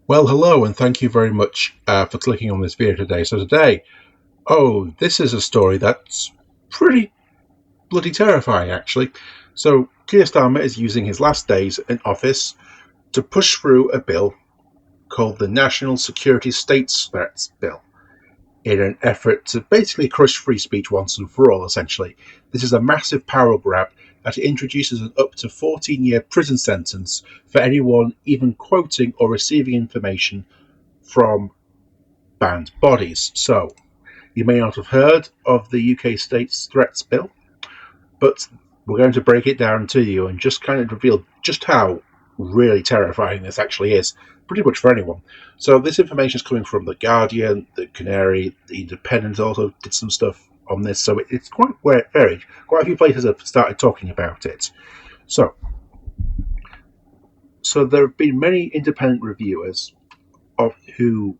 Well, hello, and thank you very much for clicking on this video today. This is a story that's pretty bloody terrifying, actually. So, Keir Starmer is using his last days in office to push through a bill called the National Security States Threats Bill in an effort to basically crush free speech once and for all, essentially. This is a massive power grab that introduces an up to 14-year prison sentence for anyone even quoting or receiving information from banned bodies. So, you may not have heard of the UK States Threats Bill, but we're going to break it down to you and just kind of reveal just how really terrifying this actually is, pretty much for anyone. So, this information is coming from The Guardian, The Canary, The Independent also did some stuff on this, so it's quite varied. Quite a few places have started talking about it. So, there have been many independent reviewers who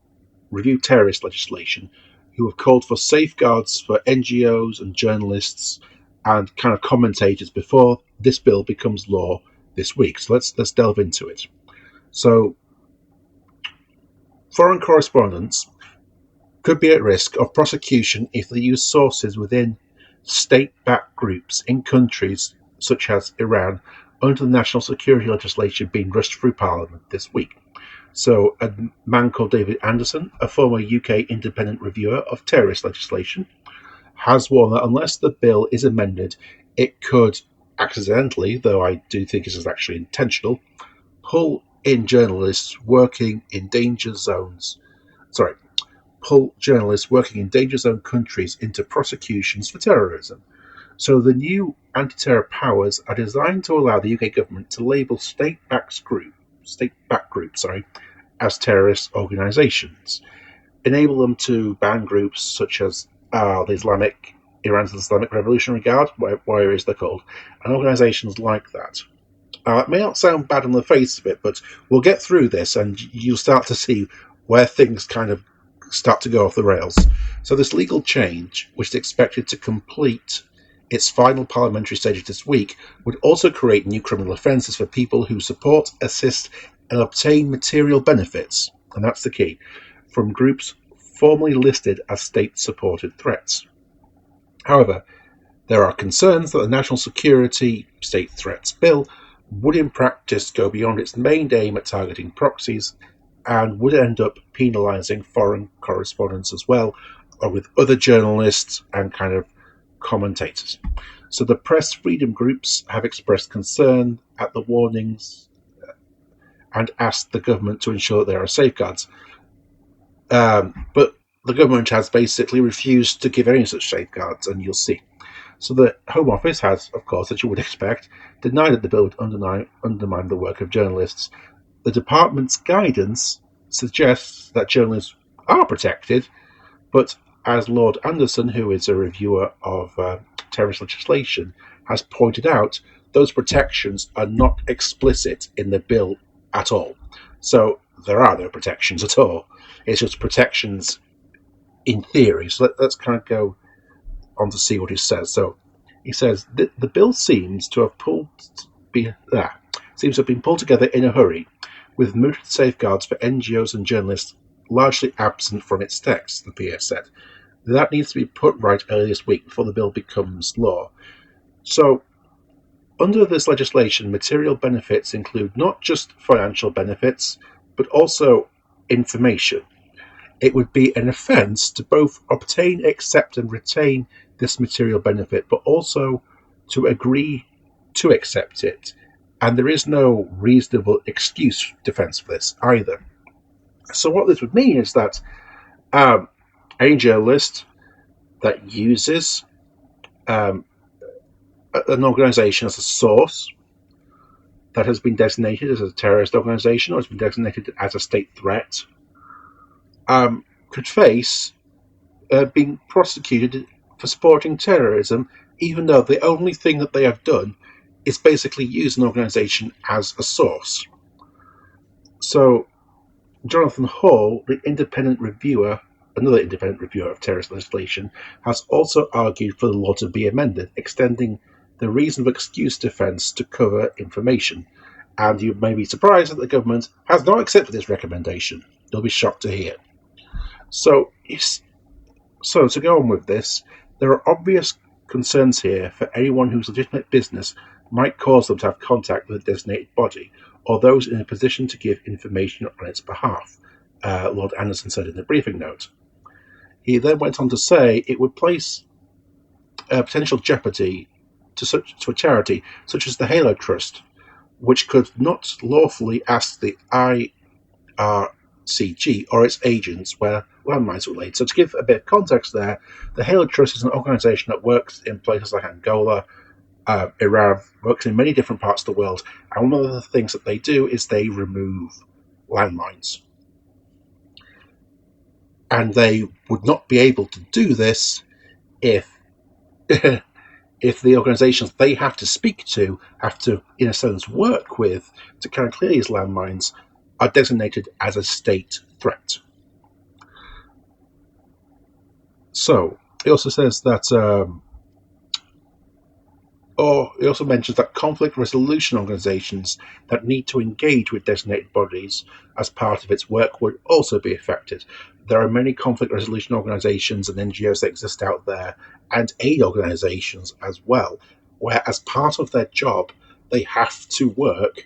review terrorist legislation who have called for safeguards for NGOs and journalists and kind of commentators before this bill becomes law this week. So let's delve into it. So, foreign correspondents could be at risk of prosecution if they use sources within state-backed groups in countries such as Iran under the national security legislation being rushed through Parliament this week. So, a man called David Anderson, a former UK independent reviewer of terrorist legislation, has warned that unless the bill is amended, it could accidentally, though I do think this is actually intentional, pull in journalists working in danger zones. Pull journalists working in danger zone countries into prosecutions for terrorism. So the new anti-terror powers are designed to allow the UK government to label state-backed groups, as terrorist organisations, enable them to ban groups such as Iran's Islamic Revolutionary Guard, whatever it is they're called, and organisations like that. It may not sound bad on the face of it, but we'll get through this and you'll start to see where things kind of start to go off the rails. So this legal change, which is expected to complete its final parliamentary stages this week, would also create new criminal offences for people who support, assist, and obtain material benefits, and that's the key, from groups formally listed as state-supported threats. However, there are concerns that the National Security State Threats Bill would in practice go beyond its main aim at targeting proxies and would end up penalising foreign correspondents as well, or with other journalists and kind of commentators. So the press freedom groups have expressed concern at the warnings and asked the government to ensure that there are safeguards. But the government has basically refused to give any such safeguards, and you'll see. So the Home Office has, of course, as you would expect, denied that the bill would undermine the work of journalists. The department's guidance suggests that journalists are protected, but as Lord Anderson, who is a reviewer of terrorist legislation, has pointed out, those protections are not explicit in the bill at all. So there are no protections at all. It's just protections in theory. So let's kind of go on to see what he says. So he says the bill seems to have been pulled together in a hurry, with mooted safeguards for NGOs and journalists largely absent from its text, the PS said. That needs to be put right early this week before the bill becomes law. So, under this legislation, material benefits include not just financial benefits, but also information. It would be an offence to both obtain, accept, and retain this material benefit, but also to agree to accept it. And there is no reasonable excuse defence for this either. So what this would mean is that any journalist that uses an organisation as a source that has been designated as a terrorist organisation or has been designated as a state threat could face being prosecuted for supporting terrorism, even though the only thing that they have done is basically use an organisation as a source. So Jonathan Hall, the another independent reviewer of terrorist legislation, has also argued for the law to be amended, extending the reasonable excuse defence to cover information. And you may be surprised that the government has not accepted this recommendation. You'll be shocked to hear. So, so to go on with this, there are obvious concerns here for anyone whose legitimate business might cause them to have contact with a designated body or those in a position to give information on its behalf, Lord Anderson said in the briefing note. He then went on to say it would place potential jeopardy to a charity such as the Halo Trust, which could not lawfully ask the IRCG or its agents where landmines were laid. So to give a bit of context there, the Halo Trust is an organisation that works in places like Angola, Iran, works in many different parts of the world, and one of the things that they do is they remove landmines. And they would not be able to do this if if the organisations they have to speak to, have to, in a sense, work with to kind of clear these landmines, are designated as a state threat. So, it also says that, it also mentions that conflict resolution organisations that need to engage with designated bodies as part of its work would also be affected. There are many conflict resolution organisations and NGOs that exist out there, and aid organisations as well, where as part of their job, they have to work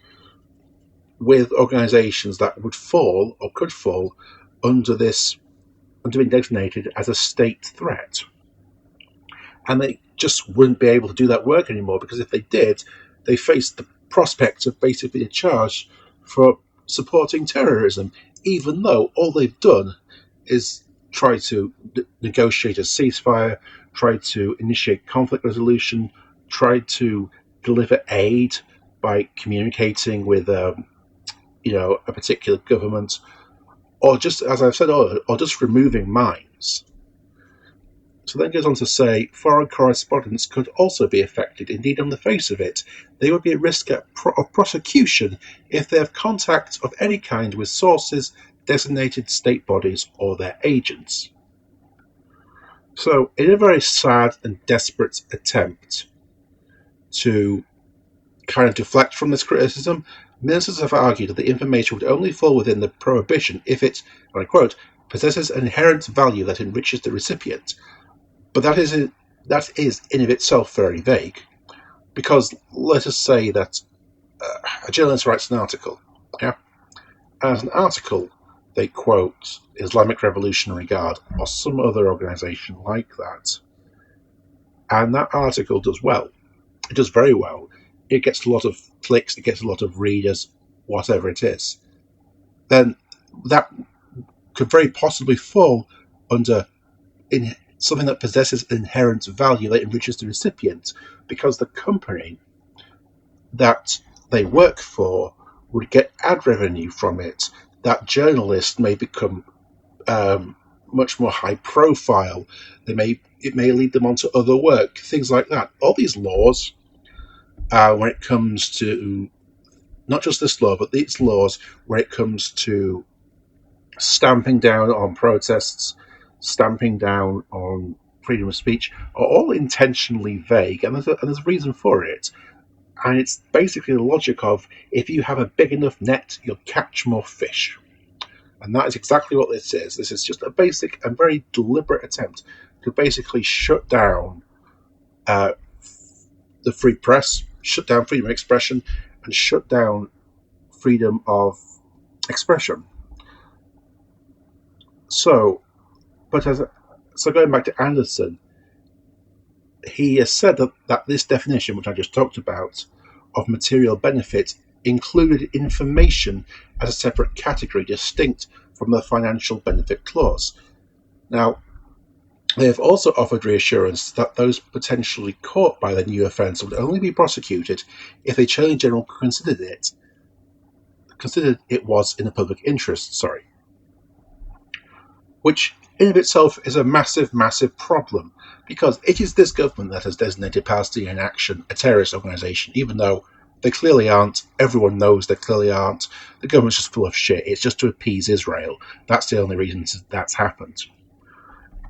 with organisations that would fall or could fall under being designated as a state threat. And they just wouldn't be able to do that work anymore, because if they did, they faced the prospect of basically a charge for supporting terrorism, even though all they've done is try to negotiate a ceasefire, try to initiate conflict resolution, try to deliver aid by communicating with a particular government, or just, as I've said earlier, or just removing mines. So then goes on to say, foreign correspondents could also be affected. Indeed, on the face of it, they would be at risk of prosecution if they have contact of any kind with sources, designated state bodies, or their agents. So, in a very sad and desperate attempt to kind of deflect from this criticism, ministers have argued that the information would only fall within the prohibition if it, and I quote, possesses an inherent value that enriches the recipient. But that is in of itself very vague, because let us say that a journalist writes an article, yeah, and as an article they quote Islamic Revolutionary Guard or some other organisation like that, and that article does well. It does very well. It gets a lot of clicks, it gets a lot of readers, whatever it is. Then that could very possibly fall under something that possesses inherent value that enriches the recipient, because the company that they work for would get ad revenue from it. That journalist may become much more high profile. It may lead them on to other work, things like that. All these laws, when it comes to not just this law, but these laws when it comes to stamping down on protests, stamping down on freedom of speech, are all intentionally vague, and there's a reason for it. And it's basically the logic of, if you have a big enough net, you'll catch more fish. And that is exactly what this is. This is just a basic and very deliberate attempt to basically shut down the free press, shut down freedom of expression, and shut down freedom of expression. So going back to Anderson, he has said that this definition, which I just talked about, of material benefit included information as a separate category distinct from the financial benefit clause. Now, they have also offered reassurance that those potentially caught by the new offence would only be prosecuted if the Attorney General considered it was in the public interest, which in of itself is a massive, massive problem, because it is this government that has designated Palestinian Action a terrorist organisation, even though they clearly aren't. Everyone knows they clearly aren't. The government's just full of shit. It's just to appease Israel. That's the only reason that's happened.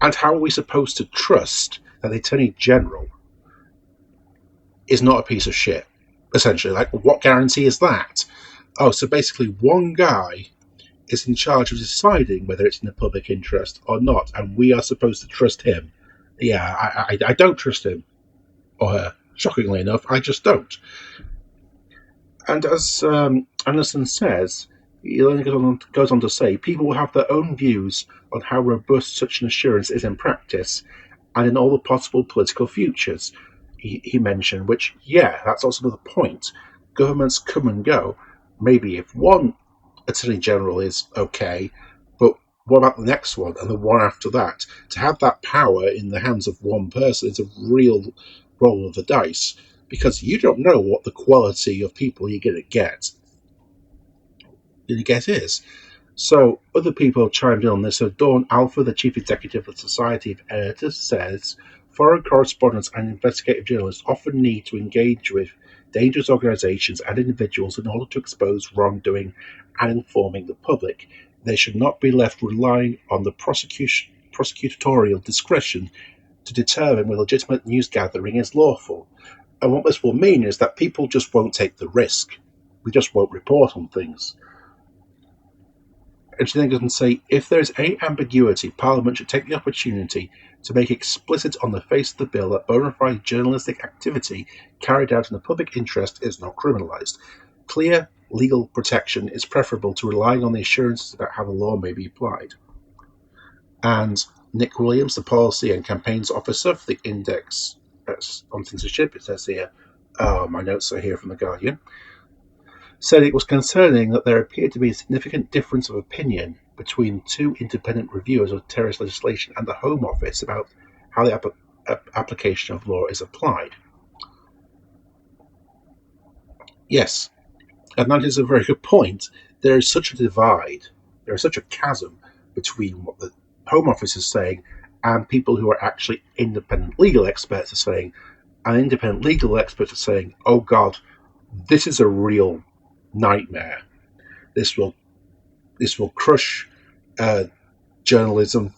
And how are we supposed to trust that the Attorney General is not a piece of shit? essentially. Like, what guarantee is that? Oh, so basically one guy is in charge of deciding whether it's in the public interest or not, and we are supposed to trust him. Yeah, I don't trust him or her. Shockingly enough, I just don't. And as Anderson says, he then goes on to say, people will have their own views on how robust such an assurance is in practice and in all the possible political futures he mentioned, which, yeah, that's also another point. Governments come and go. Maybe if one Attorney General is okay, but what about the next one and the one after that? To have that power in the hands of one person is a real roll of the dice, because you don't know what the quality of people you're going to get is. So other people chimed in on this. So Dawn Alpha, the chief executive of the Society of Editors, says foreign correspondents and investigative journalists often need to engage with dangerous organizations and individuals in order to expose wrongdoing and informing the public. They should not be left relying on the prosecutorial discretion to determine whether legitimate news gathering is lawful. And what this will mean is that people just won't take the risk. We just won't report on things. And she then goes and say, if there is any ambiguity, Parliament should take the opportunity to make explicit on the face of the bill that bona fide journalistic activity carried out in the public interest is not criminalised. Clear legal protection is preferable to relying on the assurances about how the law may be applied. And Nick Williams, the Policy and Campaigns Officer for the Index on Censorship, it says here, my notes are here from The Guardian, said it was concerning that there appeared to be a significant difference of opinion between two independent reviewers of terrorist legislation and the Home Office about how the application of law is applied. Yes, and that is a very good point. There is such a divide, there is such a chasm between what the Home Office is saying and people who are actually independent legal experts are saying, and independent legal experts are saying, oh God, this is a real nightmare. This will crush journalism.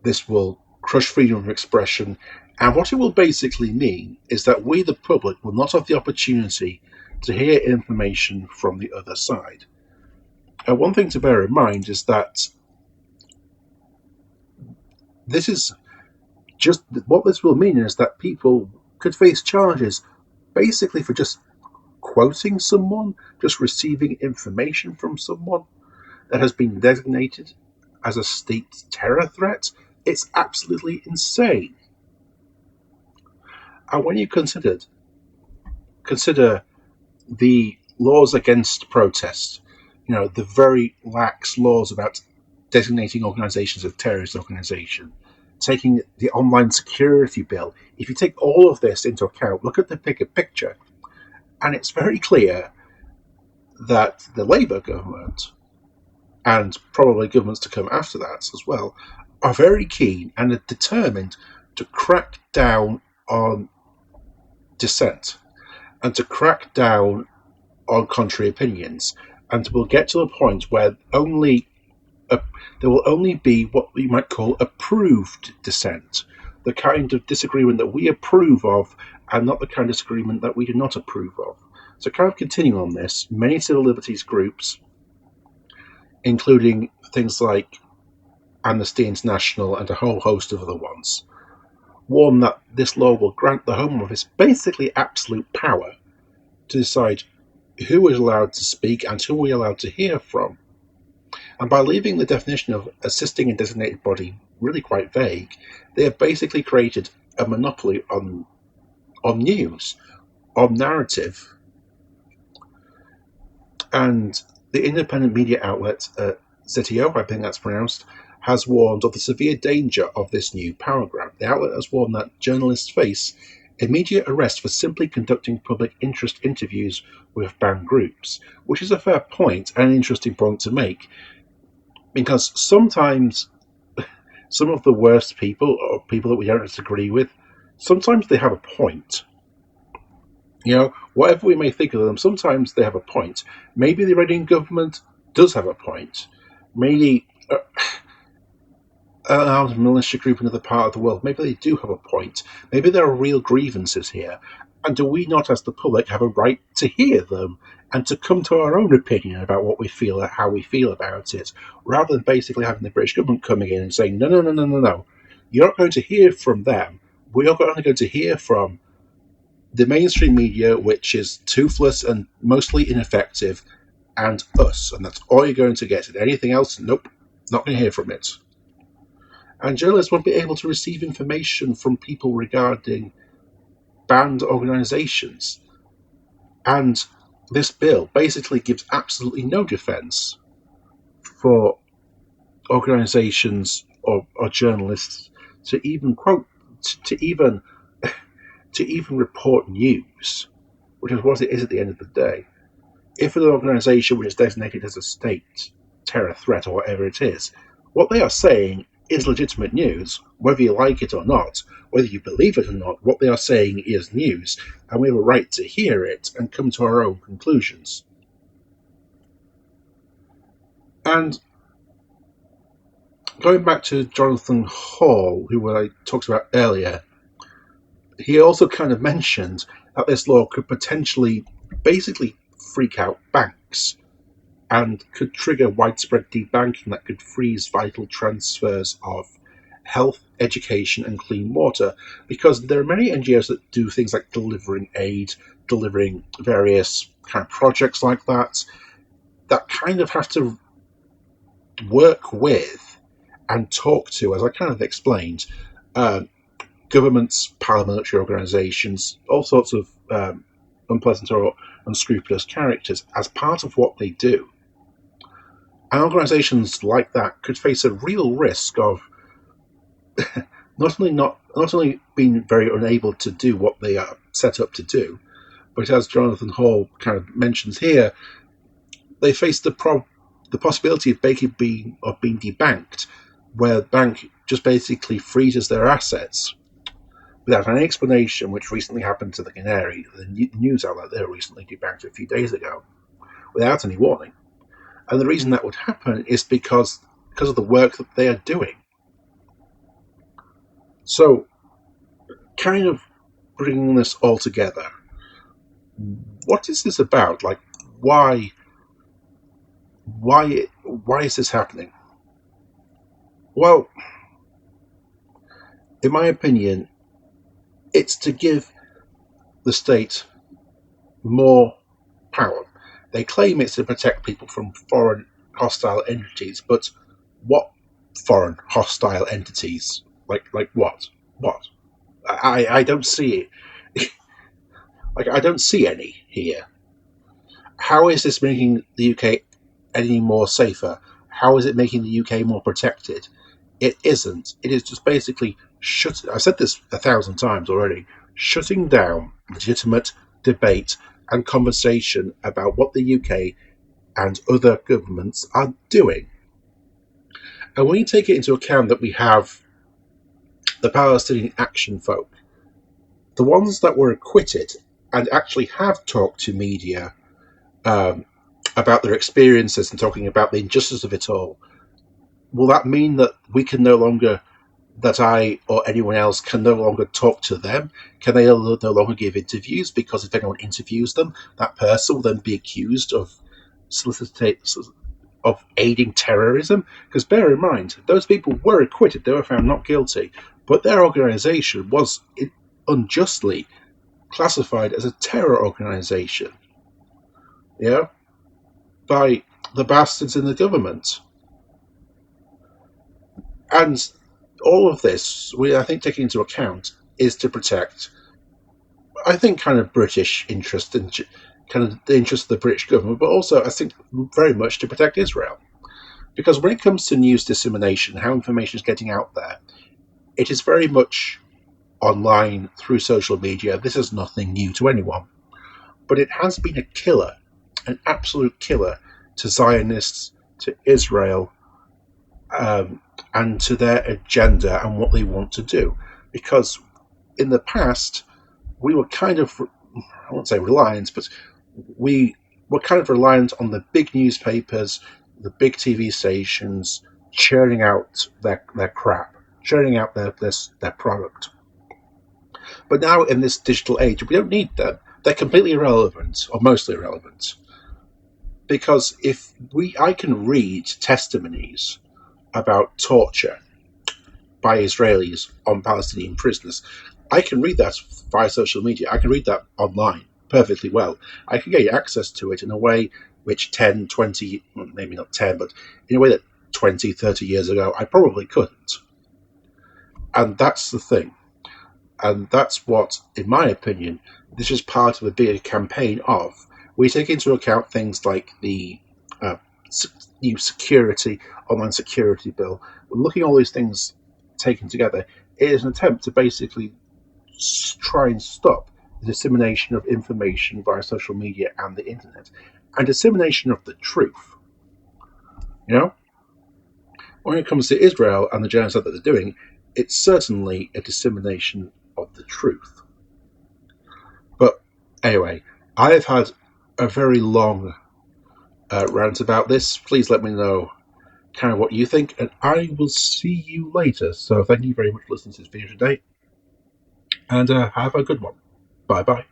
This will crush freedom of expression. And what it will basically mean is that we, the public, will not have the opportunity to hear information from the other side. And one thing to bear in mind is that this is just what this will mean is that people could face charges basically for just quoting someone, just receiving information from someone that has been designated as a state terror threat. It's absolutely insane. And when you consider the laws against protest, the very lax laws about designating organizations as terrorist organization, taking the online security bill, if you take all of this into account, look at the bigger picture, and it's very clear that the Labour government, and probably governments to come after that as well, are very keen and are determined to crack down on dissent and to crack down on contrary opinions. And we'll get to a point where there will only be what we might call approved dissent, the kind of disagreement that we approve of and not the kind of disagreement that we do not approve of. So kind of continuing on this, many civil liberties groups, including things like Amnesty International and a whole host of other ones, warn that this law will grant the Home Office basically absolute power to decide who is allowed to speak and who we are allowed to hear from. And by leaving the definition of assisting a designated body really quite vague, they have basically created a monopoly on news, on narrative. And the independent media outlet, ZTO, I think that's pronounced, has warned of the severe danger of this new power grab. The outlet has warned that journalists face immediate arrest for simply conducting public interest interviews with banned groups, which is a fair point and an interesting point to make, because sometimes some of the worst people, or people that we don't disagree with, sometimes they have a point. Whatever we may think of them, sometimes they have a point. Maybe the Iranian government does have a point. Maybe an armed militia group in another part of the world, maybe they do have a point. Maybe there are real grievances here. And do we not, as the public, have a right to hear them and to come to our own opinion about what we feel, how we feel about it, rather than basically having the British government coming in and saying, no, no, no, no, no, no. You're not going to hear from them. We are only going to hear from the mainstream media, which is toothless and mostly ineffective, and us. And that's all you're going to get. And anything else, nope, not going to hear from it. And journalists won't be able to receive information from people regarding banned organisations. And this bill basically gives absolutely no defence for organisations or journalists to even quote to even report news, which is what it is at the end of the day. If an organisation which is designated as a state terror threat or whatever it is, what they are saying is legitimate news, whether you like it or not, whether you believe it or not, what they are saying is news, and we have a right to hear it and come to our own conclusions. And going back to Jonathan Hall, who I talked about earlier, he also kind of mentioned that this law could potentially basically freak out banks and could trigger widespread debanking that could freeze vital transfers of health, education, and clean water. Because there are many NGOs that do things like delivering aid, delivering various kind of projects like that, that kind of have to work with and talk to, as I kind of explained, governments, paramilitary organisations, all sorts of unpleasant or unscrupulous characters as part of what they do. And organisations like that could face a real risk of not only being very unable to do what they are set up to do, but as Jonathan Hall kind of mentions here, they face the possibility of being debanked, where the bank just basically freezes their assets without any explanation, which recently happened to the Canary, the news outlet there recently debanked a few days ago, without any warning. And the reason that would happen is because of the work that they are doing. So, kind of bringing this all together, what is this about? Like, why is this happening? Well, in my opinion, it's to give the state more power. They claim it's to protect people from foreign hostile entities, but what foreign hostile entities? Like what? What? I don't see it. Like, I don't see any here. How is this making the UK any more safer? How is it making the UK more protected? It isn't. It is just basically I've said this 1,000 times already. Shutting down legitimate debate and conversation about what the UK and other governments are doing. And when you take it into account that we have the Palestinian Action Folk, the ones that were acquitted and actually have talked to media about their experiences and talking about the injustice of it all, will that mean that we can no longer, that I or anyone else can no longer talk to them? Can they no longer give interviews? Because if anyone interviews them, that person will then be accused of aiding terrorism. Because bear in mind, those people were acquitted; they were found not guilty, but their organisation was unjustly classified as a terror organisation. Yeah, by the bastards in the government. And all of this, I think, taking into account, is to protect, I think, kind of British interest and kind of the interest of the British government, but also, I think, very much to protect Israel. Because when it comes to news dissemination, how information is getting out there, it is very much online through social media. This is nothing new to anyone. But it has been a killer, an absolute killer to Zionists, to Israel, and to their agenda and what they want to do. Because in the past, we were kind of, I won't say reliant, but we were kind of reliant on the big newspapers, the big TV stations, churning out their crap, churning out their product. But now in this digital age, we don't need them. They're completely irrelevant, or mostly irrelevant. Because I can read testimonies about torture by Israelis on Palestinian prisoners. I can read that via social media. I can read that online perfectly well. I can get access to it in a way which 10, 20, well, maybe not 10, but in a way that 20, 30 years ago I probably couldn't. And that's the thing. And that's what, in my opinion, this is part of a bigger campaign of. We take into account things like the uh, new online security bill. We're looking at all these things taken together. It is an attempt to basically try and stop the dissemination of information via social media and the internet, and dissemination of the truth. You know, when it comes to Israel and the genocide that they're doing, it's certainly a dissemination of the truth. But anyway, I have had a very long rant about this. Please let me know kind of what you think, and I will see you later. So thank you very much for listening to this video today, and have a good one. Bye bye.